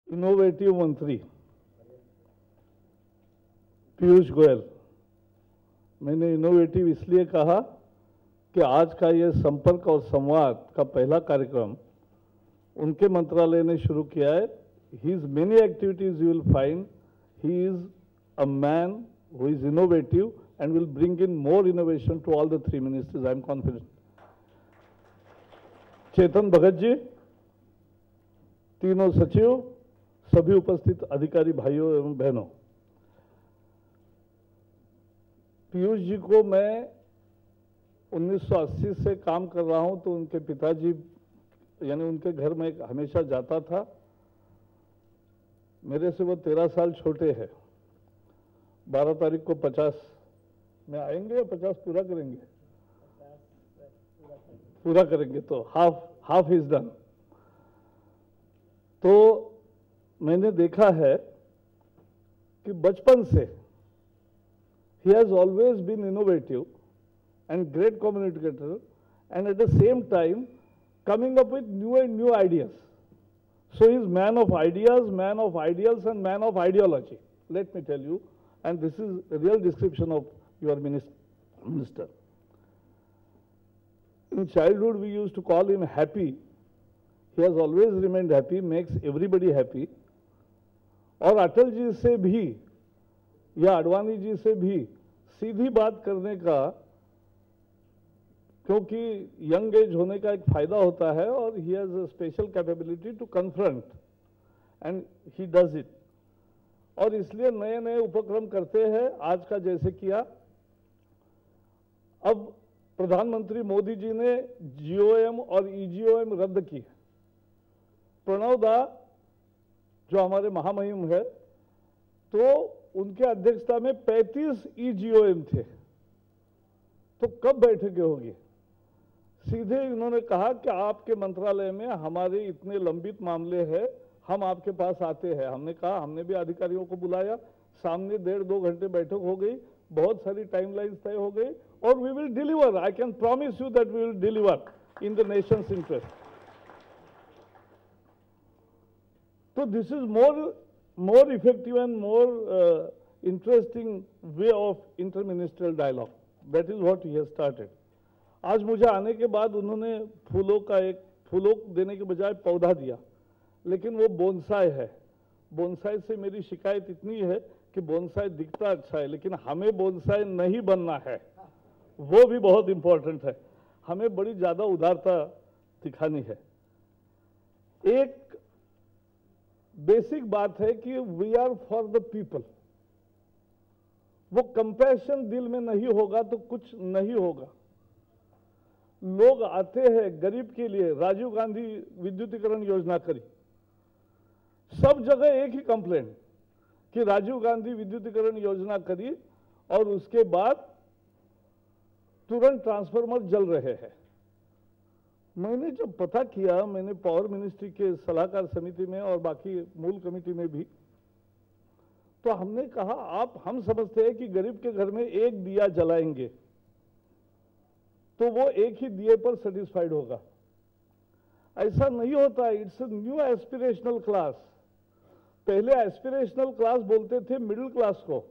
Innovative मंत्री पीयूष गोयल। मैंने innovative इसलिए कहा कि आज का ये संपर्क और संवाद का पहला कार्यक्रम उनके मंत्रालय ने शुरू किया है। His many activities you will find he is a man who is innovative and will bring in more innovation to all the three ministries. I am confident. Chetan Bhagat ji, तीनों सचिव, सभी उपस्थित अधिकारी भाइयों एवं बहनों, पीयूष जी को मैं 1980 से काम कर रहा हूं, तो उनके पिताजी यानी उनके घर में हमेशा जाता था। मेरे से वो 13 साल छोटे हैं। 12 तारीख को 50 में आएंगे या 50 पूरा करेंगे? पूरा करेंगे, तो हाफ इज डन। तो मैंने देखा है कि बचपन से he has always been innovative and great communicator, and at the same time coming up with new and new ideas. So he is man of ideas, man of ideals, and man of ideology. Let me tell you, and this is a real description of your minister. In childhood, we used to call him happy. He has always remained happy, makes everybody happy. और अटल जी से भी या अडवाणी जी से भी सीधी बात करने का, क्योंकि यंग एज होने का एक फायदा होता है, और he has a special capability to confront and he does it. और इसलिए नए नए उपक्रम करते हैं, आज का जैसे किया। अब प्रधानमंत्री मोदी जी ने जीओएम और ईजीओएम रद्द की। प्रणव दा जो हमारे महामहिम है, तो उनके अध्यक्षता में 35 ईजीओएम थे। तो कब बैठकें होगी? सीधे इन्होंने कहा कि आपके मंत्रालय में हमारे इतने लंबित मामले हैं, हम आपके पास आते हैं। हमने कहा, हमने भी अधिकारियों को बुलाया, सामने 1.5-2 घंटे बैठक हो गई, बहुत सारी टाइमलाइंस तय हो गई, और we will deliver. I can promise you that we will deliver in the nation's interest. So this is more effective and more interesting way of interministerial dialogue. That is what he has started. आज मुझे आने के बाद उन्होंने फूलों देने के बजाय पौधा दिया, लेकिन वो बोनसाई है। बोनसाई से मेरी शिकायत इतनी है कि बोनसाई दिखता अच्छा है, लेकिन हमें बोनसाई नहीं बनना है, वो भी बहुत इंपॉर्टेंट है। हमें बड़ी ज्यादा उदारता दिखानी है। एक बेसिक बात है कि we are for the people. वो कंपैशन दिल में नहीं होगा तो कुछ नहीं होगा। लोग आते हैं गरीब के लिए। राजीव गांधी विद्युतीकरण योजना करी, सब जगह एक ही कंप्लेंट कि राजीव गांधी विद्युतीकरण योजना करी और उसके बाद तुरंत ट्रांसफार्मर जल रहे हैं। मैंने जब पता किया, मैंने पावर मिनिस्ट्री के सलाहकार समिति में और बाकी मूल कमेटी में भी, तो हमने कहा हम समझते हैं कि गरीब के घर में एक दिया जलाएंगे तो वो एक ही दिए पर सेटिस्फाइड होगा। ऐसा नहीं होता। It's a new aspirational class. पहले एस्पिरेशनल क्लास बोलते थे मिडिल क्लास को,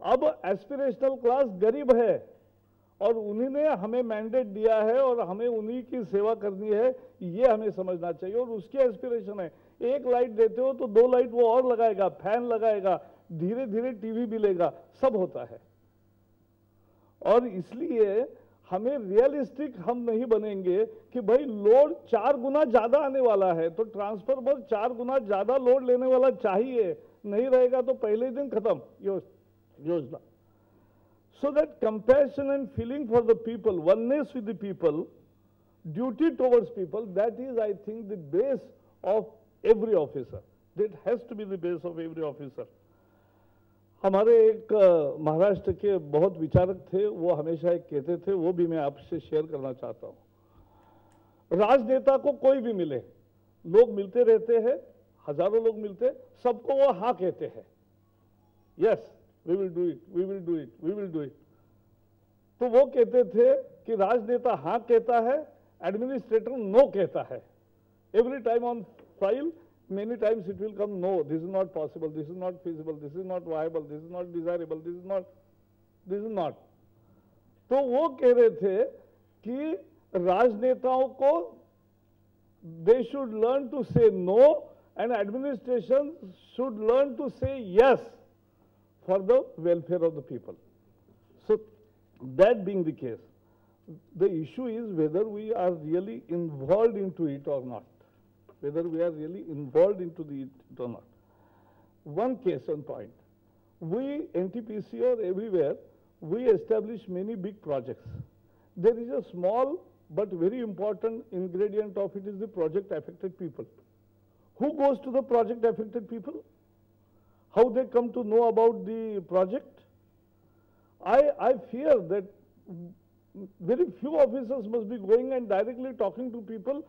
अब एस्पिरेशनल क्लास गरीब है, और उन्हीं ने हमें मैंडेट दिया है और हमें उन्हीं की सेवा करनी है, ये हमें समझना चाहिए। और उसकी एस्पिरेशन है, एक लाइट देते हो तो 2 लाइट वो और लगाएगा, फैन लगाएगा, धीरे धीरे टीवी भी लेगा, सब होता है। और इसलिए हमें रियलिस्टिक हम नहीं बनेंगे कि भाई लोड 4 गुना ज्यादा आने वाला है, तो ट्रांसफार्मर 4 गुना ज्यादा लोड लेने वाला चाहिए, नहीं रहेगा तो पहले दिन खत्म योजना। So that compassion and feeling for the people, oneness with the people, duty towards people, that is, I think, the base of every officer. That has to be the base of every officer. हमारे एक महाराष्ट्र के बहुत विचारक थे, वो हमेशा एक कहते थे, वो भी मैं आपसे शेयर करना चाहता हूँ। राजनेता को कोई भी मिले, लोग मिलते रहते हैं, हजारों लोग मिलते, सबको वो हाँ कहते हैं, yes we will do it, we will do it, we will do it। तो वो कहते थे कि राजनेता हाँ कहता है, एडमिनिस्ट्रेटर नो कहता है। Every time on file many times it will come, no, this is not possible, this is not feasible, this is not viable, this is not desirable, this is not. तो वो कह रहे थे कि राजनेताओं को they should learn to say no and administration should learn to say yes for the welfare of the people. So that being the case, the issue is whether we are really involved into it or not. Whether we are really involved into it or not. One case on point. We, NTPC or everywhere, we establish many big projects. There is a small but very important ingredient of it is the project affected people. Who goes to the project affected people? How they come to know about the project? I fear that very few officers must be going and directly talking to people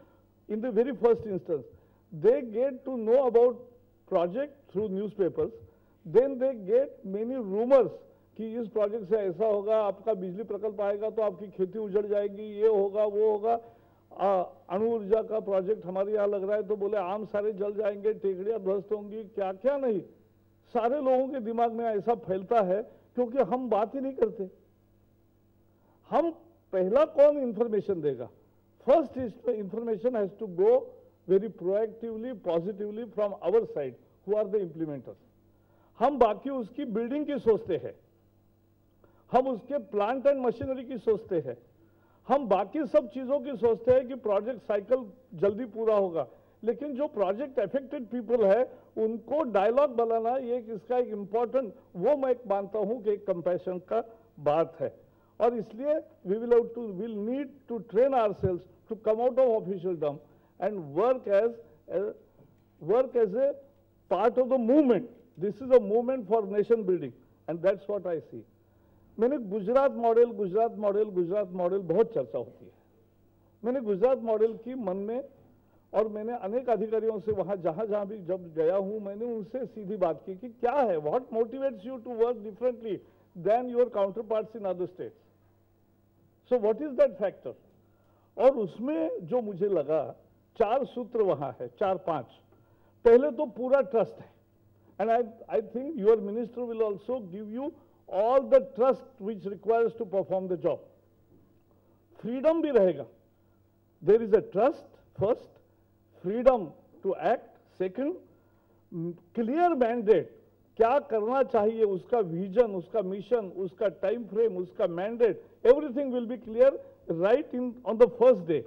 in the very first instance. They get to know about project through newspapers, then they get many rumors कि इस project से ऐसा होगा, आपका बिजली प्रकल्प आएगा तो आपकी खेती उजड़ जाएगी, ये होगा वो होगा, अणु ऊर्जा का प्रोजेक्ट हमारे यहाँ लग रहा है तो बोले आम सारे जल जाएंगे, टेकड़ियाँ ध्वस्त होंगी, क्या क्या नहीं, सारे लोगों के दिमाग में ऐसा फैलता है क्योंकि हम बात ही नहीं करते। हम पहला कौन इंफॉर्मेशन देगा? First information has to go very proactively, positively from our side, who are the implementers. हम बाकी उसकी बिल्डिंग की सोचते हैं, हम उसके प्लांट एंड मशीनरी की सोचते हैं, हम बाकी सब चीजों की सोचते हैं कि प्रोजेक्ट साइकिल जल्दी पूरा होगा, लेकिन जो प्रोजेक्ट अफेक्टेड पीपल है उनको डायलॉग बनाना ये इसका एक इम्पोर्टेंट, वो मैं मानता हूं कि एक कंपैशन का बात है। और इसलिए we will need to train ourselves to come out of officialdom and work as a part of the movement. This is a movement for nation building, and that's what I see. मैंने Gujarat model बहुत चर्चा होती है। मैंने Gujarat model की मन में, और मैंने अनेक अधिकारियों से वहां जहां भी जब गया हूं, मैंने उनसे सीधी बात की कि क्या है, what motivates you to work differently than your counterparts in other states, so what is that factor. और उसमें जो मुझे लगा 4 सूत्र वहां है, 4-5। पहले तो पूरा ट्रस्ट है, and I think your minister will also give you all the trust which requires to perform the job. Freedom भी रहेगा, there is a trust first, freedom to act second, clear mandate, क्या करना चाहिए, उसका vision, उसका mission, उसका time frame, उसका mandate, everything will be clear right on the first day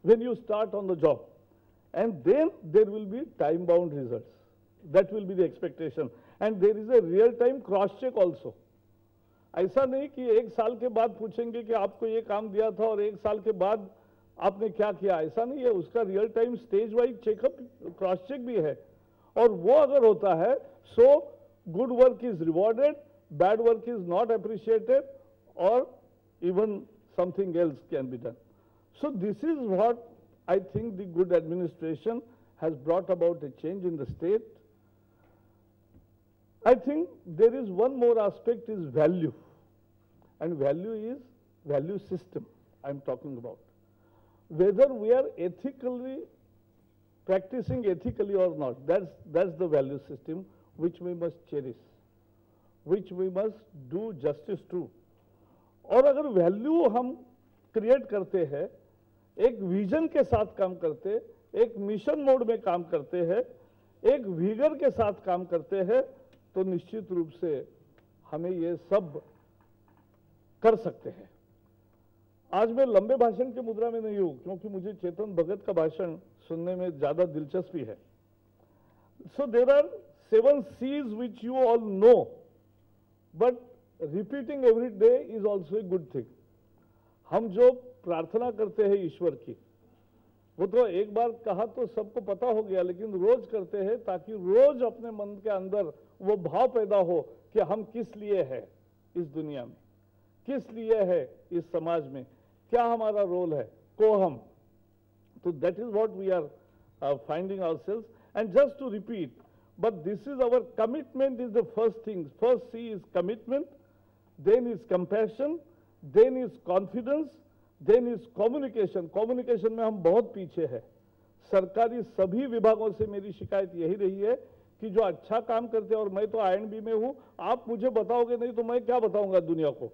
when you start on the job, and then there will be time bound results. That will be the expectation, and there is a real time cross check also. ऐसा नहीं कि 1 साल के बाद पूछेंगे कि आपको ये काम दिया था और 1 साल के बाद आपने क्या किया, ऐसा नहीं है। उसका real time stage wise checkup, cross check भी है, और वो अगर होता है so good work is rewarded, bad work is not appreciated, और even something else can be done. So this is what I think the good administration has brought about a change in the state. I think there is one more aspect is value, and value is value system I'm talking about. Whether we are ethically practicing ethically or not, that's the value system which we must cherish, which we must do justice to. और अगर value हम create करते हैं, एक vision के साथ काम करते, एक मिशन मोड में काम करते हैं, एक विगर के साथ काम करते हैं, तो निश्चित रूप से हमें ये सब कर सकते हैं। आज मैं लंबे भाषण के मुद्रा में नहीं हूं, क्योंकि मुझे चेतन भगत का भाषण सुनने में ज्यादा दिलचस्पी है। So there are 7 C's which you all know, but repeating every day is also a good thing. हम जो प्रार्थना करते हैं ईश्वर की, वो तो एक बार कहा तो सबको पता हो गया, लेकिन रोज करते हैं ताकि रोज अपने मन के अंदर वो भाव पैदा हो कि हम किस लिए है इस दुनिया में, किस लिए है इस समाज में, क्या हमारा रोल है, को हम। तो that is what we are finding ourselves, and just to repeat, but this is our commitment is the first thing. First C is commitment, then is compassion, then is confidence, then is communication. Communication में हम बहुत पीछे हैं। सरकारी सभी विभागों से मेरी शिकायत यही रही है कि जो अच्छा काम करते हैं, और मैं तो INB में हूं, आप मुझे बताओगे नहीं तो मैं क्या बताऊंगा दुनिया को।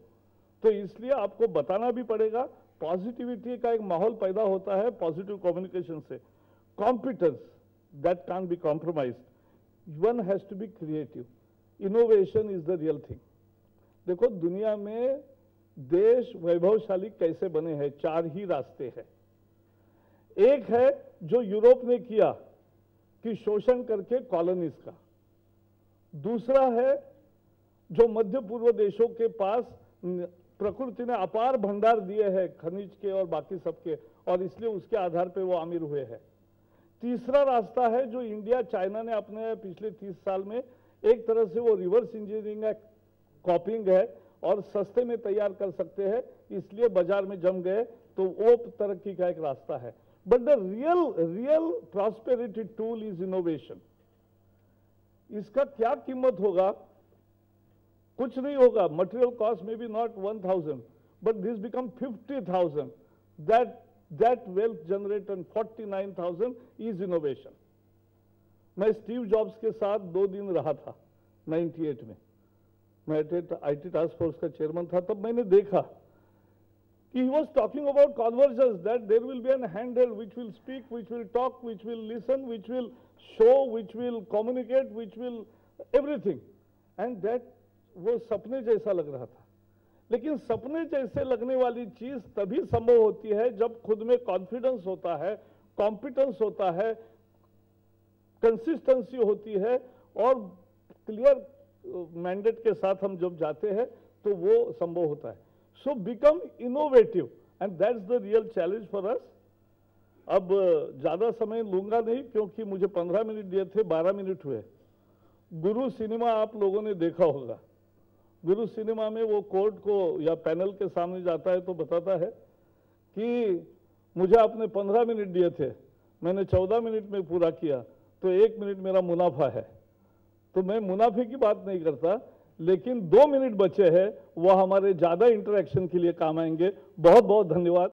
तो इसलिए आपको बताना भी पड़ेगा। पॉजिटिविटी का एक माहौल पैदा होता है पॉजिटिव कम्युनिकेशन से। Competence that can't be compromised. One has to be creative. Innovation is the real thing. देखो, दुनिया में देश वैभवशाली कैसे बने हैं, 4 ही रास्ते हैं। एक है जो यूरोप ने किया कि शोषण करके कॉलोनीज का। दूसरा है जो मध्य पूर्व देशों के पास प्रकृति ने अपार भंडार दिए हैं खनिज के और बाकी सबके, और इसलिए उसके आधार पे वो अमीर हुए हैं। तीसरा रास्ता है जो इंडिया चाइना ने अपने पिछले 30 साल में एक तरह से वो रिवर्स इंजीनियरिंग है, कॉपिंग है, और सस्ते में तैयार कर सकते हैं, इसलिए बाजार में जम गए। तो वो तरक्की का एक रास्ता है। But the real prosperity tool is innovation. इसका क्या कीमत होगा? कुछ नहीं होगा। मटेरियल कॉस्ट में be not 1000, but this become 50,000. That wealth generate and 49,000 is innovation. मैं स्टीव जॉब्स के साथ 2 दिन रहा था 98 में। मैं IT टास्क फोर्स का चेयरमैन था। तब मैंने देखा कि he was talking about convergence, that there will be an handheld which will speak, which will talk, which will listen, which will show, which will communicate, which will everything. And that वो सपने जैसा लग रहा था। लेकिन सपने जैसे लगने वाली चीज तभी संभव होती है जब खुद में कॉन्फिडेंस होता है, कॉम्पिटेंस होता है, कंसिस्टेंसी होती है, और क्लियर मैंडेट के साथ हम जब जाते हैं तो वो संभव होता है। So become innovative, and that's the real challenge for us. अब ज्यादा समय लूंगा नहीं, क्योंकि मुझे 15 मिनट दिए थे, 12 मिनट हुए। गुरु सिनेमा आप लोगों ने देखा होगा। गुरु सिनेमा में वो कोर्ट को या पैनल के सामने जाता है तो बताता है कि मुझे आपने 15 मिनट दिए थे, मैंने 14 मिनट में पूरा किया, तो 1 मिनट मेरा मुनाफा है। तो मैं मुनाफे की बात नहीं करता, लेकिन 2 मिनट बचे हैं, वो हमारे ज्यादा इंटरेक्शन के लिए काम आएंगे। बहुत बहुत धन्यवाद।